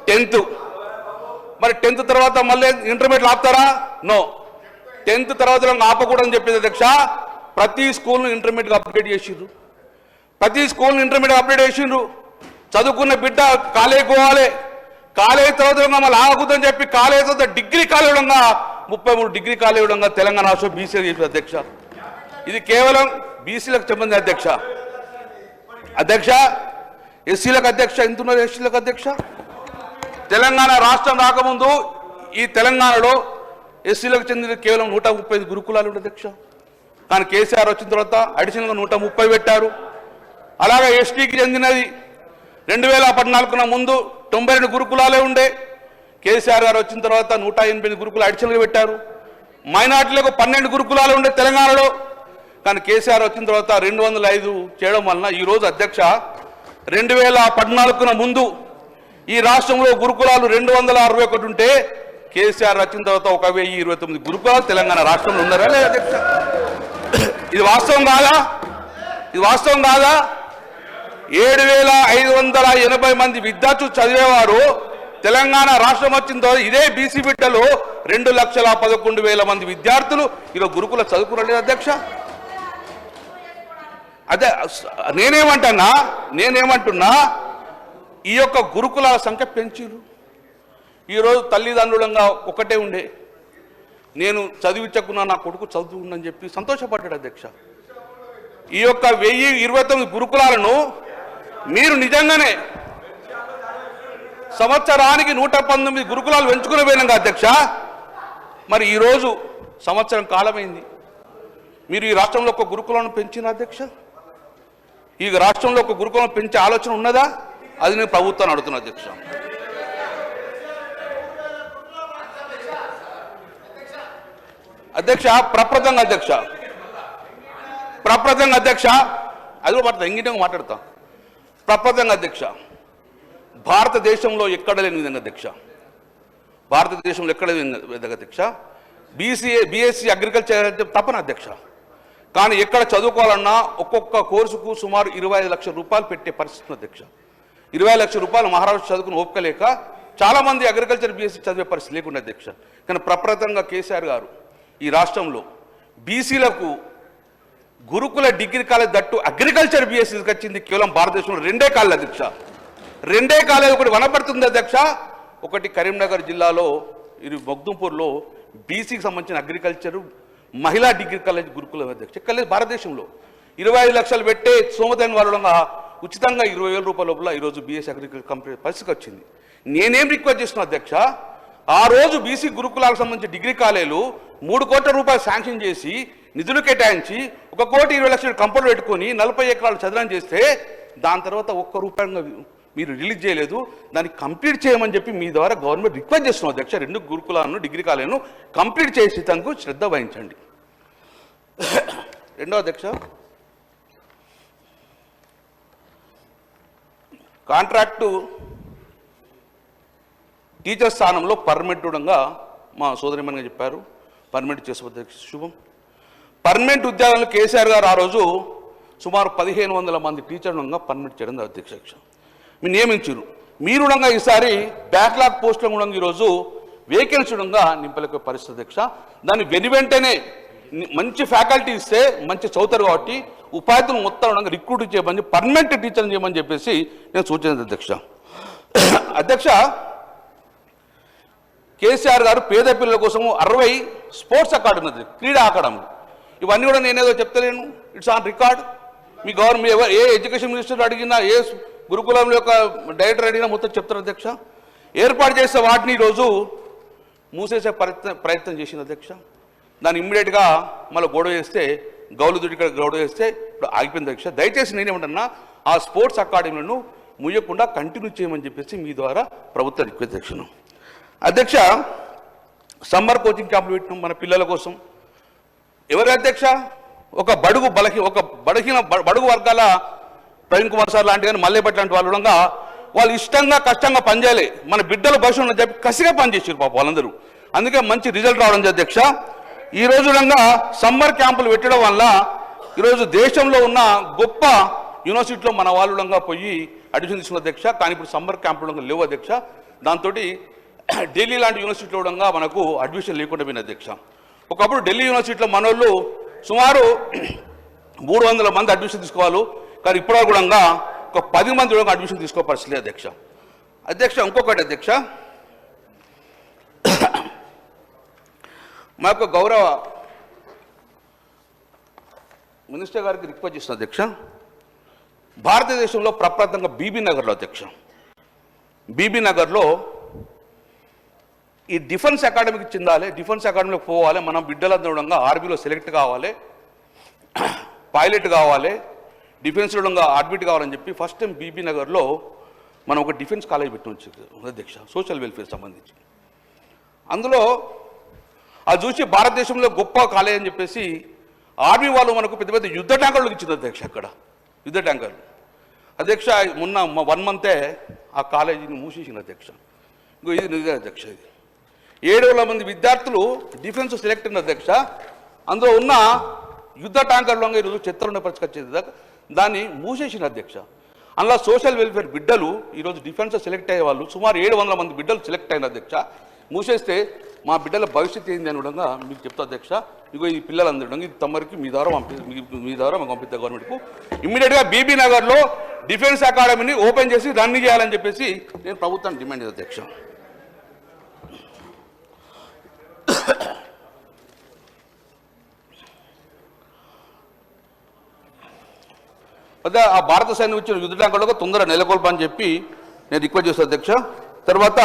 10th మరి 10th తర్వాత మళ్ళీ ఇంటర్మీడియట్ ఆపుతారా? నో. 10th తర్వాత ఆపకూడదని చెప్పింది అధ్యక్ష. ప్రతి స్కూల్ను ఇంటర్మీడియట్ అప్డేట్ చేసిండ్రు. ప్రతి స్కూల్ని ఇంటర్మీడియట్ అప్డేట్ చేసిండ్రు. చదువుకున్న బిడ్డ కాలేజీకి పోవాలి. కాలేజీ తర్వాత మళ్ళీ ఆగకూడదని చెప్పి కాలేజీ తర్వాత డిగ్రీ కాలేజ్ ఉండగా 33 డిగ్రీ కాలేజ్ ఉండగా తెలంగాణ రాష్ట్రం బీసీ చెప్పింది అధ్యక్ష. ఇది కేవలం బీసీలకు సంబంధించిన అధ్యక్ష. అధ్యక్ష ఎస్సీలకు అధ్యక్ష ఎంత ఉన్నారు? ఎస్సీలకు అధ్యక్ష తెలంగాణ రాష్ట్రం రాకముందు ఈ తెలంగాణలో ఎస్సీలకు చెందిన కేవలం 135 గురుకులాలు ఉండే అధ్యక్ష. కానీ కేసీఆర్ వచ్చిన తర్వాత అడిషనల్గా 130 పెట్టారు. అలాగే ఎస్టీకి చెందినది 2014 ముందు 92 గురుకులాలే ఉండే. కేసీఆర్ గారు వచ్చిన తర్వాత 188 గురుకులాలు అడిషనల్గా పెట్టారు. మైనార్టీలకు 12 గురుకులాలు ఉండే తెలంగాణలో. కానీ కేసీఆర్ వచ్చిన తర్వాత 205 చేయడం వలన ఈరోజు అధ్యక్ష 2014 ముందు ఈ రాష్ట్రంలో గురుకులాలు 261 ఉంటే కేసీఆర్ వచ్చిన తర్వాత 1029 గురుకులాలు తెలంగాణ రాష్ట్రంలో ఉన్నారా లేదా అధ్యక్ష? ఇది వాస్తవం కాదా? ఇది వాస్తవం కాదా? 7580 మంది విద్యార్థులు చదివేవారు తెలంగాణ రాష్ట్రం వచ్చిన తర్వాత ఇదే బీసీ బిడ్డలు 2,11,000 మంది విద్యార్థులు ఈరోజు గురుకుల చదువుకున్నారు అధ్యక్ష. అదే నేనేమంటున్నా ఈ యొక్క గురుకులాల సంఖ్య పెంచిరు. ఈరోజు తల్లిదండ్రులంగా ఒకటే ఉండే, నేను చదివించకున్నా నా కొడుకు చదువుతుందని చెప్పి సంతోషపడ్డాడు అధ్యక్ష. ఈ యొక్క 1029 గురుకులాలను మీరు నిజంగానే సంవత్సరానికి 119 గురుకులాలు పెంచుకుని పోయినాం అధ్యక్ష. మరి ఈరోజు సంవత్సరం కాలమైంది, మీరు ఈ రాష్ట్రంలో ఒక గురుకులను పెంచిన అధ్యక్ష? ఈ రాష్ట్రంలో ఒక గురుకులను పెంచే ఆలోచన ఉన్నదా? అది నేను ప్రభుత్వాన్ని అడుగుతున్నా అధ్యక్ష. అధ్యక్ష ప్రప్రదంగా అధ్యక్ష అది కూడా మాట్లాడతా, ఇంగిటంగా మాట్లాడతా. ప్రప్రదంగా అధ్యక్ష భారతదేశంలో ఎక్కడ లేని విధంగా అధ్యక్ష, భారతదేశంలో ఎక్కడ లేని విధంగా అధ్యక్ష బీఎస్సీ అగ్రికల్చర్ తప్పన అధ్యక్ష. కానీ ఎక్కడ చదువుకోవాలన్నా ఒక్కొక్క కోర్సుకు సుమారు 25 లక్షల రూపాయలు పెట్టే పరిస్థితి అధ్యక్ష. 20 లక్షల రూపాయలు మహారాష్ట్ర చదువుకుని ఓపికలేక చాలామంది అగ్రికల్చర్ బీఎస్సీ చదివే పరిస్థితి లేకుండా అధ్యక్ష. కానీ ప్రప్రదంగా కేసీఆర్ గారు ఈ రాష్ట్రంలో బీసీలకు గురుకుల డిగ్రీ కాలేజ్ దట్టు అగ్రికల్చర్ బీఎస్సీకి వచ్చింది కేవలం భారతదేశంలో 2 కాలేజ్ అధ్యక్ష. 2 కాలేజ్, ఒకటి వనపడుతుంది అధ్యక్ష, ఒకటి కరీంనగర్ జిల్లాలో ఇది మొగ్దుంపూర్లో బీసీకి సంబంధించిన అగ్రికల్చర్ మహిళా డిగ్రీ కాలేజ్ గురుకుల అధ్యక్ష. కాలేజ్ భారతదేశంలో 25 లక్షలు పెట్టే సోమతైన వాళ్ళంగా ఉచితంగా 20,000 రూపాయల లోపల ఈరోజు బీఎస్సీ అగ్రికల్చర్ కంపెనీ పరిస్థితికి వచ్చింది. నేనేం రిక్వెస్ట్ చేస్తున్నా అధ్యక్ష, ఆ రోజు బీసీ గురుకులాలకు సంబంధించిన డిగ్రీ కాలేజీలు 3 కోట్ల రూపాయలు శాంక్షన్ చేసి నిధులు కేటాయించి 1,20,00,000 కంపెనీలు పెట్టుకొని 40 ఎకరాలు చదరం చేస్తే దాని తర్వాత 1 రూపాయలు మీరు రిలీజ్ చేయలేదు. దాన్ని కంప్లీట్ చేయమని చెప్పి మీ ద్వారా గవర్నమెంట్ రిక్వెస్ట్ చేస్తున్నాం అధ్యక్ష. 2 గురుకులాలను డిగ్రీ కాలేజీలను కంప్లీట్ చేసి తనకు శ్రద్ధ వహించండి. రెండో అధ్యక్ష, కాంట్రాక్టు టీచర్ స్థానంలో పర్మనెంట్ ఉండగా మా సోదరిమణిగా చెప్పారు, పర్మనెంట్ చేసుకోవద్దు శుభం. పర్మనెంట్ ఉద్యోగాలను కేసీఆర్ గారు ఆ రోజు సుమారు 1,500 మంది టీచర్లుగా పర్మనెంట్ చేయడం అధ్యక్ష మీరు నియమించారు. మీరు కూడా ఈసారి బ్యాక్లాగ్ పోస్టులు కూడా ఈరోజు వేకెన్సీ కూడా నింపలేక పరిస్థితి అధ్యక్ష. దాన్ని వెంటనే మంచి ఫ్యాకల్టీ ఇస్తే మంచి చదువుతారు కాబట్టి ఉపాధ్యాయులు మొత్తం రిక్రూట్ చేయమని పర్మనెంట్ టీచర్ని చేయమని చెప్పేసి నేను సూచించాను అధ్యక్ష. అధ్యక్ష కేసీఆర్ గారు పేద పిల్లల కోసం 60 స్పోర్ట్స్ అకాడమీ ఉంది, క్రీడా అకాడమీ. ఇవన్నీ కూడా నేనేదో చెప్తలేను, ఇట్స్ ఆన్ రికార్డ్. మీ గవర్నమెంట్ ఏ ఎడ్యుకేషన్ మినిస్టర్ అడిగినా, ఏ గురుకులం యొక్క డైరెక్టర్ అడిగినా మొత్తం చెప్తారు అధ్యక్ష. ఏర్పాటు చేసే వాటిని ఈరోజు మూసేసే ప్రయత్నం చేసింది అధ్యక్ష. దాన్ని ఇమ్మీడియట్గా మళ్ళీ గొడవ చేస్తే గౌలుదుడి గొడవ చేస్తే ఇప్పుడు ఆగిపోయింది అధ్యక్ష. దయచేసి నేనేమంటున్నా ఆ స్పోర్ట్స్ అకాడమీలను ముయ్యకుండా కంటిన్యూ చేయమని చెప్పేసి మీ ద్వారా ప్రభుత్వ రిక్వెస్ట్ అధ్యక్షను. అధ్యక్ష సమ్మర్ కోచింగ్ క్యాంపులు పెట్టినాం మన పిల్లల కోసం. ఎవరు అధ్యక్ష? ఒక బడుగు వర్గాల ప్రవీణ్ కుమార్ సార్ లాంటి కానీ మల్లేపట్టి లాంటి వాళ్ళు ఇష్టంగా కష్టంగా పనిచేయాలి, మన బిడ్డల భవిష్యత్తు చెప్పి కసిగా పనిచేసారు పాప వాళ్ళందరూ. అందుకే మంచి రిజల్ట్ రావడం అధ్యక్ష. ఈరోజు సమ్మర్ క్యాంపులు పెట్టడం వల్ల ఈరోజు దేశంలో ఉన్న గొప్ప యూనివర్సిటీలో మన వాళ్ళు పోయి అడ్మిషన్ తీసుకున్న అధ్యక్ష. కానీ ఇప్పుడు సమ్మర్ క్యాంపులు లేవు అధ్యక్ష. దాంతో ఢిల్లీ లాంటి యూనివర్సిటీలో కూడా మనకు అడ్మిషన్ లేకుండా పోయిన అధ్యక్ష. ఒకప్పుడు ఢిల్లీ యూనివర్సిటీలో మనోళ్ళు సుమారు 300 మంది అడ్మిషన్ తీసుకోవాలి, కానీ ఇప్పటివరకు కూడా ఒక 10 మంది కూడా అడ్మిషన్ తీసుకో పరిస్థితి అధ్యక్ష. అధ్యక్ష ఇంకొకటి అధ్యక్ష, మా యొక్క గౌరవ మినిస్టర్ గారికి రిక్వెస్ట్ చేస్తున్న అధ్యక్ష, భారతదేశంలో ప్రప్రథమంగా బీబీ నగర్లో అధ్యక్ష, బీబీ నగర్లో ఈ డిఫెన్స్ అకాడమీకి చెందాలి, డిఫెన్స్ అకాడమీకి పోవాలి, మనం బిడ్డలందరూ ఆర్మీలో సెలెక్ట్ కావాలి, పైలట్ కావాలి, డిఫెన్స్లో అడ్మిట్ కావాలని చెప్పి ఫస్ట్ టైం బీబీ నగర్లో మనం ఒక డిఫెన్స్ కాలేజ్ పెట్టవచ్చు అధ్యక్ష, సోషల్ వెల్ఫేర్ సంబంధించి. అందులో అది చూసి భారతదేశంలో గొప్ప కాలేజ్ అని చెప్పేసి ఆర్మీ వాళ్ళు మనకు పెద్ద పెద్ద యుద్ధ ట్యాంకర్లు ఇచ్చింది అధ్యక్ష. అక్కడ యుద్ధ ట్యాంకర్లు అధ్యక్ష మొన్న 1 మంతే ఆ కాలేజీని మూసేసింది అధ్యక్ష. ఇంకో ఇది నిజం అధ్యక్ష, ఇది 7,000 మంది విద్యార్థులు డిఫెన్స్ సెలెక్ట్ అయిన అధ్యక్ష. అందులో ఉన్న యుద్ధ ట్యాంకర్లో ఈరోజు చెత్తలున్న పరిస్థితి దాన్ని మూసేసిన అధ్యక్ష. అందులో సోషల్ వెల్ఫేర్ బిడ్డలు ఈరోజు డిఫెన్స్ సెలెక్ట్ అయ్యే వాళ్ళు సుమారు 700 మంది బిడ్డలు సెలెక్ట్ అయిన అధ్యక్ష. మూసేస్తే మా బిడ్డల భవిష్యత్తు ఏంది అని కూడా మీకు చెప్తా అధ్యక్ష. ఇగో ఈ పిల్లలందరూ ఇది తమరికి మీ ద్వారా మాకు పంపిస్తా గవర్నమెంట్కు. ఇమ్మీడియట్గా బీబీ నగర్లో డిఫెన్స్ అకాడమీని ఓపెన్ చేసి రన్ చేయాలని చెప్పేసి నేను ప్రభుత్వాన్ని డిమాండ్ చేస్తాను అధ్యక్ష. ఆ భారత సైన్యం ఇచ్చిన యుద్ధ ట్యాంకర్లో తొందరగా నెలకొల్పని చెప్పి నేను రిక్వెస్ట్ చేస్తాను అధ్యక్ష. తర్వాత